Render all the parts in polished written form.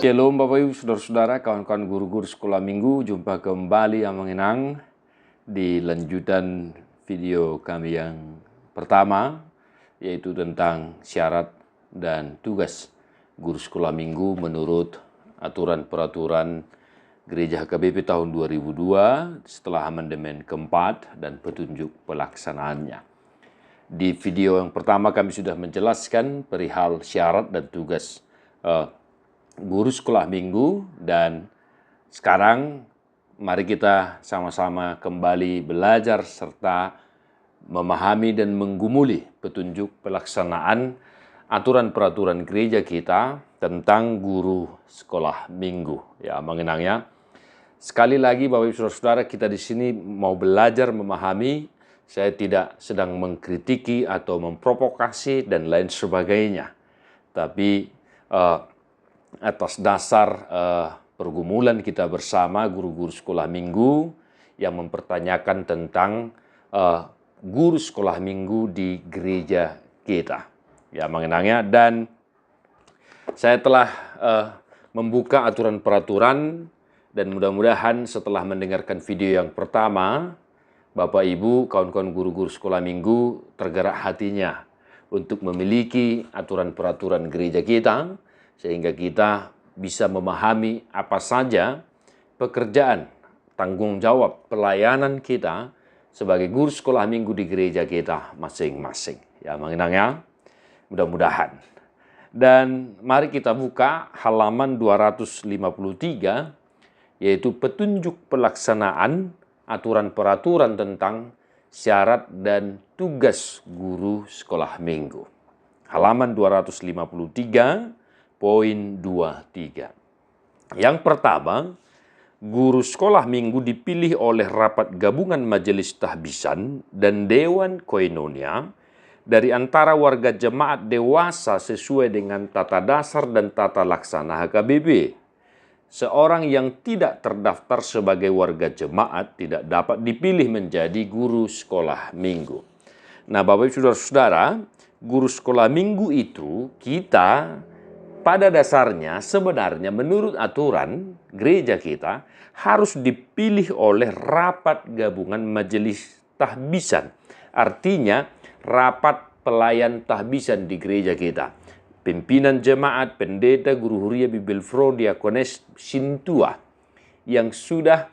Shalom Bapak Ibu, Saudara-saudara, kawan-kawan guru-guru sekolah minggu. Jumpa kembali yang mengenang di lanjutan video kami yang pertama, yaitu tentang syarat dan tugas guru sekolah minggu menurut aturan-peraturan Gereja HKBP tahun 2002 setelah amandemen keempat dan petunjuk pelaksanaannya. Di video yang pertama kami sudah menjelaskan perihal syarat dan tugas guru sekolah minggu, dan sekarang mari kita sama-sama kembali belajar serta memahami dan menggumuli petunjuk pelaksanaan aturan peraturan gereja kita tentang guru sekolah minggu. Ya, mengenangnya. Sekali lagi Bapak Ibu Saudara-saudara, kita di sini mau belajar memahami. Saya tidak sedang mengkritiki atau memprovokasi dan lain sebagainya. Tapi atas dasar pergumulan kita bersama guru-guru sekolah minggu yang mempertanyakan tentang guru sekolah minggu di gereja kita. Ya, mengenangnya. Dan saya telah membuka aturan peraturan, dan mudah-mudahan setelah mendengarkan video yang pertama, Bapak Ibu, kawan-kawan guru-guru sekolah minggu tergerak hatinya untuk memiliki aturan peraturan gereja kita, sehingga kita bisa memahami apa saja pekerjaan, tanggung jawab, pelayanan kita sebagai guru sekolah minggu di gereja kita masing-masing. Ya, mengenangnya, mudah-mudahan. Dan mari kita buka halaman 253, yaitu petunjuk pelaksanaan aturan peraturan tentang syarat dan tugas guru sekolah minggu. Halaman 253, poin 23. Yang pertama, guru sekolah minggu dipilih oleh rapat gabungan majelis tahbisan dan dewan koinonia dari antara warga jemaat dewasa sesuai dengan tata dasar dan tata laksana HKBP. Seorang yang tidak terdaftar sebagai warga jemaat tidak dapat dipilih menjadi guru sekolah minggu. Nah, Bapak Ibu Saudara-saudara, guru sekolah minggu itu kita pada dasarnya sebenarnya menurut aturan gereja kita harus dipilih oleh rapat gabungan majelis tahbisan. Artinya rapat pelayan tahbisan di gereja kita. Pimpinan jemaat, pendeta, guru huria, bibelfro, diakones, sintua yang sudah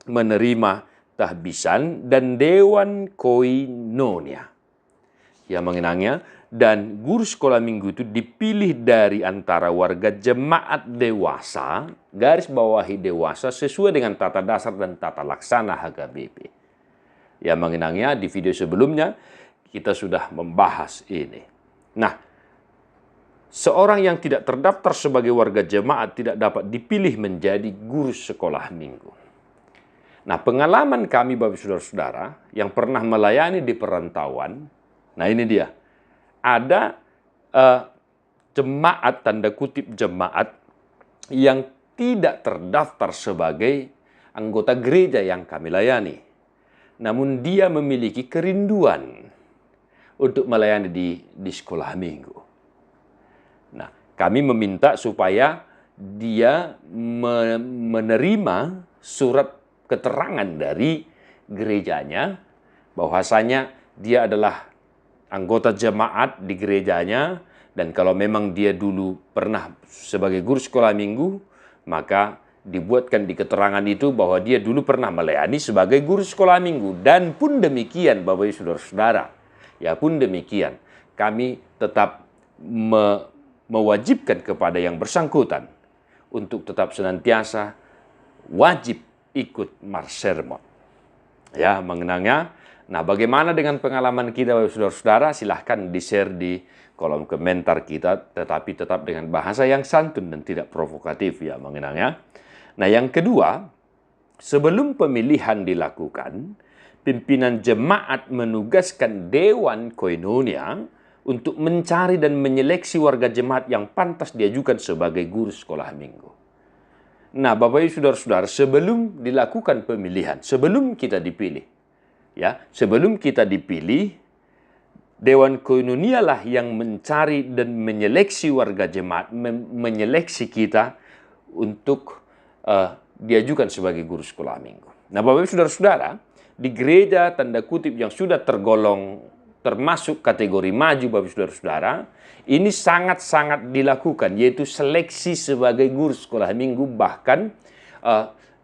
menerima tahbisan, dan dewan koinonia yang mengenangnya. Dan guru sekolah minggu itu dipilih dari antara warga jemaat dewasa, garis bawahi dewasa, sesuai dengan tata dasar dan tata laksana HKBP. Ya, mengenangnya, di video sebelumnya kita sudah membahas ini. Nah, seorang yang tidak terdaftar sebagai warga jemaat tidak dapat dipilih menjadi guru sekolah minggu. Nah, pengalaman kami Bapak Saudara-saudara yang pernah melayani di perantauan, nah ini dia. Ada jemaat, tanda kutip jemaat, yang tidak terdaftar sebagai anggota gereja yang kami layani. Namun dia memiliki kerinduan untuk melayani di sekolah minggu. Nah, kami meminta supaya dia menerima surat keterangan dari gerejanya bahwasanya dia adalah anggota jemaat di gerejanya, dan kalau memang dia dulu pernah sebagai guru sekolah minggu, maka dibuatkan di keterangan itu bahwa dia dulu pernah melayani sebagai guru sekolah minggu. Dan pun demikian Bapak Ibu Saudara-saudara, ya pun demikian, kami tetap mewajibkan kepada yang bersangkutan untuk tetap senantiasa wajib ikut marsermon. Ya, mengenangnya. Nah, bagaimana dengan pengalaman kita, saudara-saudara? Silahkan di-share di kolom komentar kita, tetapi tetap dengan bahasa yang santun dan tidak provokatif, ya, mengenangnya. Nah, yang kedua, sebelum pemilihan dilakukan, pimpinan jemaat menugaskan dewan koinonia untuk mencari dan menyeleksi warga jemaat yang pantas diajukan sebagai guru sekolah minggu. Nah, Bapak Ibu Saudara-saudara, sebelum dilakukan pemilihan, sebelum kita dipilih, ya, sebelum kita dipilih, dewan koinonia lah yang mencari dan menyeleksi warga jemaat, menyeleksi kita untuk diajukan sebagai guru sekolah minggu. Nah, Bapak Ibu saudara-saudara, di gereja tanda kutip yang sudah termasuk kategori maju, Bapak Ibu saudara-saudara, ini sangat-sangat dilakukan, yaitu seleksi sebagai guru sekolah minggu. Bahkan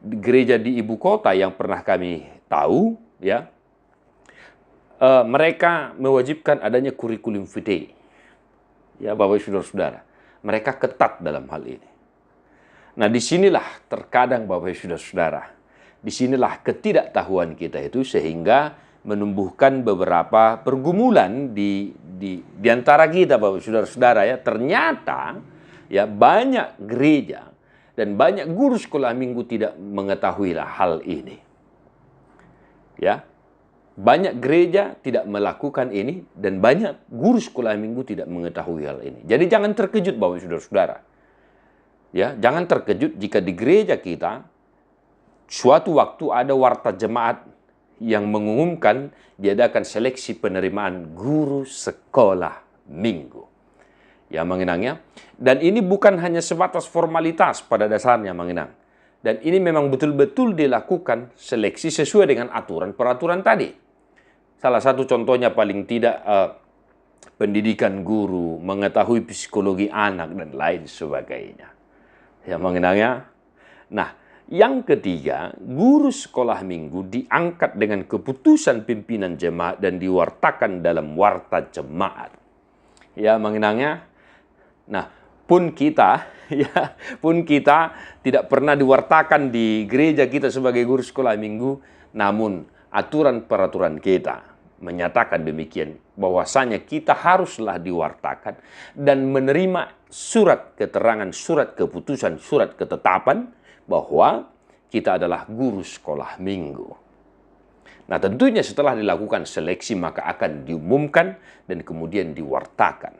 gereja di ibu kota yang pernah kami tahu, ya, mereka mewajibkan adanya kurikulum vitae. Ya, Bapak Ibu saudara-saudara, mereka ketat dalam hal ini. Nah, disinilah terkadang Bapak Ibu saudara-saudara, disinilah ketidaktahuan kita itu sehingga menumbuhkan beberapa pergumulan di antara kita, Bapak Ibu saudara-saudara, ya. Ternyata ya banyak gereja dan banyak guru sekolah minggu tidak mengetahui hal ini. Ya. Banyak gereja tidak melakukan ini dan banyak guru sekolah minggu tidak mengetahui hal ini. Jadi jangan terkejut Bapak Ibu saudara-saudara. Ya, jangan terkejut jika di gereja kita suatu waktu ada warta jemaat yang mengumumkan diadakan seleksi penerimaan guru sekolah minggu. Ya, mengenangnya. Dan ini bukan hanya sebatas formalitas pada dasarnya, mengenang. Dan ini memang betul-betul dilakukan seleksi sesuai dengan aturan-peraturan tadi. Salah satu contohnya paling tidak pendidikan guru, mengetahui psikologi anak, dan lain sebagainya. Ya, mengenangnya. Nah, yang ketiga, guru sekolah minggu diangkat dengan keputusan pimpinan jemaat dan diwartakan dalam warta jemaat. Ya, mengenangnya. Nah, pun kita tidak pernah diwartakan di gereja kita sebagai guru sekolah minggu, namun aturan peraturan kita menyatakan demikian, bahwasanya kita haruslah diwartakan dan menerima surat keterangan, surat keputusan, surat ketetapan bahwa kita adalah guru sekolah minggu. Nah, tentunya setelah dilakukan seleksi maka akan diumumkan dan kemudian diwartakan.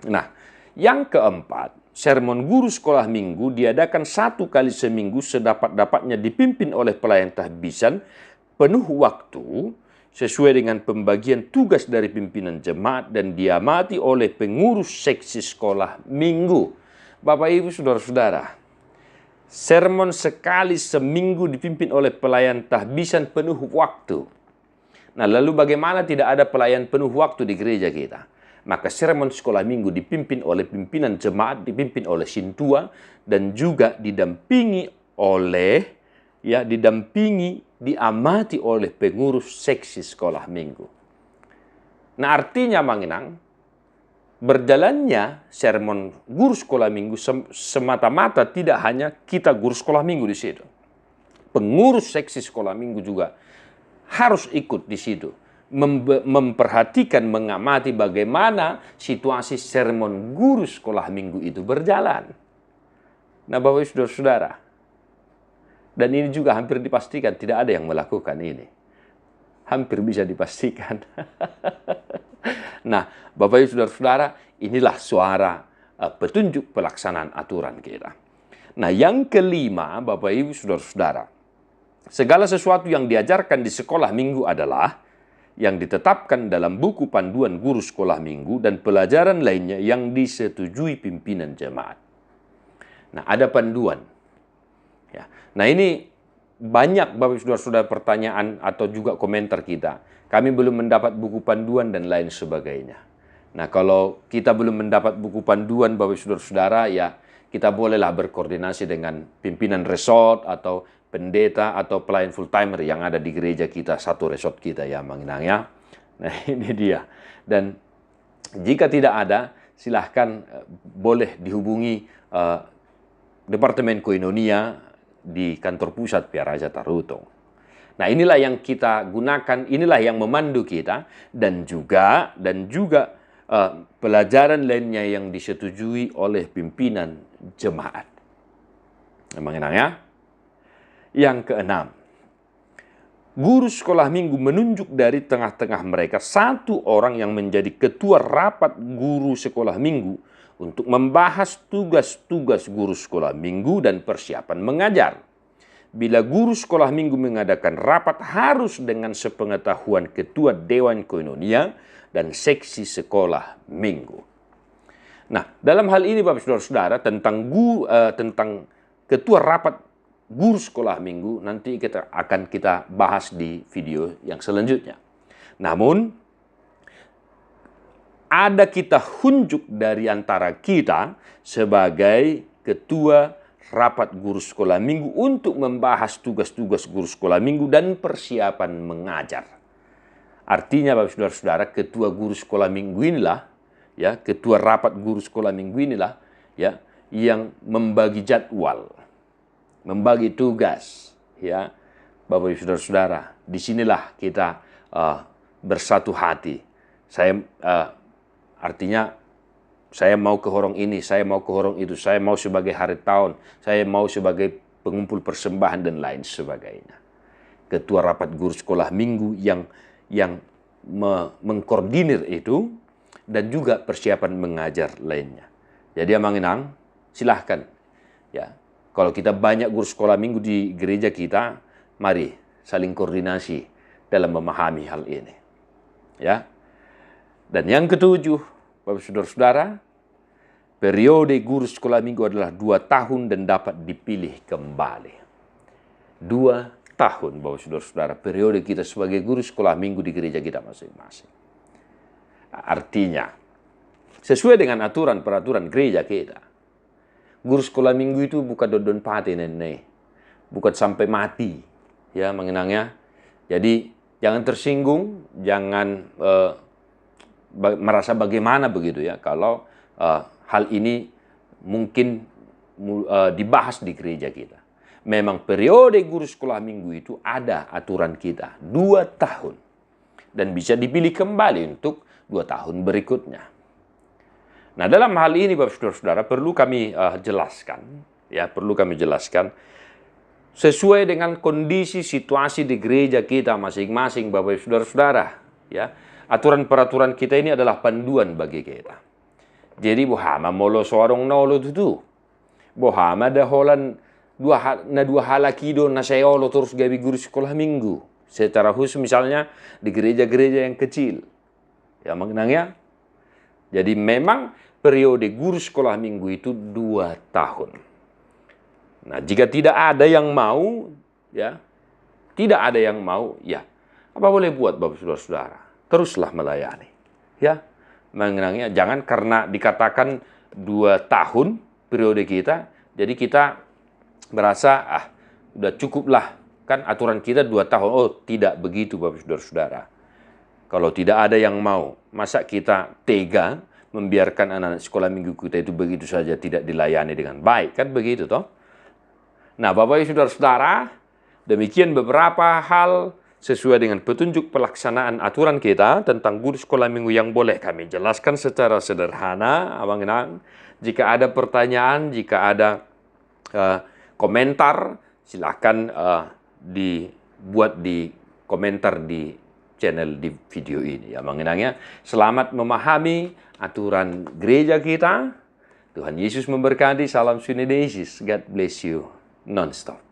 Nah, yang keempat, sermon guru sekolah minggu diadakan 1 kali seminggu sedapat-dapatnya dipimpin oleh pelayan tahbisan penuh waktu sesuai dengan pembagian tugas dari pimpinan jemaat dan diamati oleh pengurus seksi sekolah minggu. Bapak Ibu saudara-saudara, sermon sekali seminggu dipimpin oleh pelayan tahbisan penuh waktu. Nah, lalu bagaimana tidak ada pelayan penuh waktu di gereja kita? Maka sermon sekolah minggu dipimpin oleh pimpinan jemaat, dipimpin oleh sintua, dan juga didampingi diamati oleh pengurus seksi sekolah minggu. Nah, artinya mengenang, berjalannya sermon guru sekolah minggu semata-mata tidak hanya kita guru sekolah minggu di situ. Pengurus seksi sekolah minggu juga harus ikut di situ. Memperhatikan, mengamati bagaimana situasi sermon guru sekolah minggu itu berjalan. Nah, Bapak Ibu saudara-saudara, dan ini juga hampir dipastikan tidak ada yang melakukan ini. Hampir bisa dipastikan. Nah, Bapak Ibu saudara-saudara, inilah suara petunjuk pelaksanaan aturan kita. Nah, yang kelima, Bapak Ibu saudara-saudara, segala sesuatu yang diajarkan di sekolah minggu adalah yang ditetapkan dalam buku panduan guru sekolah minggu dan pelajaran lainnya yang disetujui pimpinan jemaat. Nah, ada panduan. Ya. Nah, ini banyak Bapak saudara-saudara pertanyaan atau juga komentar kita. Kami belum mendapat buku panduan dan lain sebagainya. Nah, kalau kita belum mendapat buku panduan Bapak saudara-saudara, ya kita bolehlah berkoordinasi dengan pimpinan resort atau pendeta atau pelayan full timer yang ada di gereja kita, satu resort kita ya, mengenangnya. Nah, ini dia. Dan jika tidak ada, silahkan boleh dihubungi Departemen Koinonia di kantor pusat Via Raja Tarutung. Nah, inilah yang kita gunakan, inilah yang memandu kita, dan juga pelajaran lainnya yang disetujui oleh pimpinan jemaat. Mengenangnya. Yang keenam, guru sekolah minggu menunjuk dari tengah-tengah mereka satu orang yang menjadi ketua rapat guru sekolah minggu untuk membahas tugas-tugas guru sekolah minggu dan persiapan mengajar. Bila guru sekolah minggu mengadakan rapat harus dengan sepengetahuan ketua Dewan Koinonia dan seksi sekolah minggu. Nah, dalam hal ini Bapak saudara-saudara tentang ketua rapat guru sekolah minggu nanti akan kita bahas di video yang selanjutnya. Namun, ada kita hunjuk dari antara kita sebagai ketua rapat guru sekolah minggu untuk membahas tugas-tugas guru sekolah minggu dan persiapan mengajar. Artinya, Bapak Saudara-saudara, ketua guru sekolah minggu inilah, ya, ketua rapat guru sekolah minggu inilah, ya, yang membagi jadwal, membagi tugas, ya, Bapak Ibu Saudara-saudara. Disinilah kita bersatu hati. Artinya saya mau ke horong ini, saya mau ke horong itu, saya mau sebagai hari tahun, saya mau sebagai pengumpul persembahan dan lain sebagainya. Ketua rapat guru sekolah minggu yang mengkoordinir itu dan juga persiapan mengajar lainnya. Jadi Amang Inang, silahkan, ya. Kalau kita banyak guru sekolah minggu di gereja kita, mari saling koordinasi dalam memahami hal ini. Ya. Dan yang ketujuh, Bapak Saudara-saudara, periode guru sekolah minggu adalah 2 tahun dan dapat dipilih kembali. 2 tahun, Bapak Saudara-saudara, periode kita sebagai guru sekolah minggu di gereja kita masing-masing. Artinya, sesuai dengan aturan peraturan gereja kita, guru sekolah minggu itu bukan dodon pati nenek, bukan sampai mati, ya mengenangnya. Jadi jangan tersinggung, jangan merasa bagaimana begitu ya kalau hal ini mungkin dibahas di gereja kita. Memang periode guru sekolah minggu itu ada aturan kita 2 tahun dan bisa dipilih kembali untuk 2 tahun berikutnya. Nah, dalam hal ini Bapak Saudara-saudara perlu kami jelaskan, ya, perlu kami jelaskan sesuai dengan kondisi situasi di gereja kita masing-masing Bapak Saudara-saudara, ya. Aturan peraturan kita ini adalah panduan bagi kita. Jadi bohama molo sorong nolo tutu. Bohama daholan dua halakido na sayolo terus gabi guru sekolah minggu. Secara khusus misalnya di gereja-gereja yang kecil. Ya mengenangnya. Jadi memang periode guru sekolah minggu itu 2 tahun. Nah, jika tidak ada yang mau, ya, tidak ada yang mau, ya, apa boleh buat Bapak Saudara-saudara? Teruslah melayani, ya, mengenangnya. Jangan karena dikatakan 2 tahun periode kita, jadi kita merasa udah cukuplah, kan aturan kita 2 tahun. Oh, tidak begitu Bapak Saudara-saudara. Kalau tidak ada yang mau, masa kita tega membiarkan anak-anak sekolah minggu kita itu begitu saja tidak dilayani dengan baik, kan begitu toh? Nah, Bapak Ibu Saudara-saudara, demikian beberapa hal sesuai dengan petunjuk pelaksanaan aturan kita tentang guru sekolah minggu yang boleh kami jelaskan secara sederhana, Abang Inang. Jika ada pertanyaan, jika ada komentar, silakan dibuat di komentar di channel di video ini, ya mengenangnya. Selamat memahami aturan gereja kita. Tuhan Yesus memberkati. Salam Sunedesis. God bless you non-stop.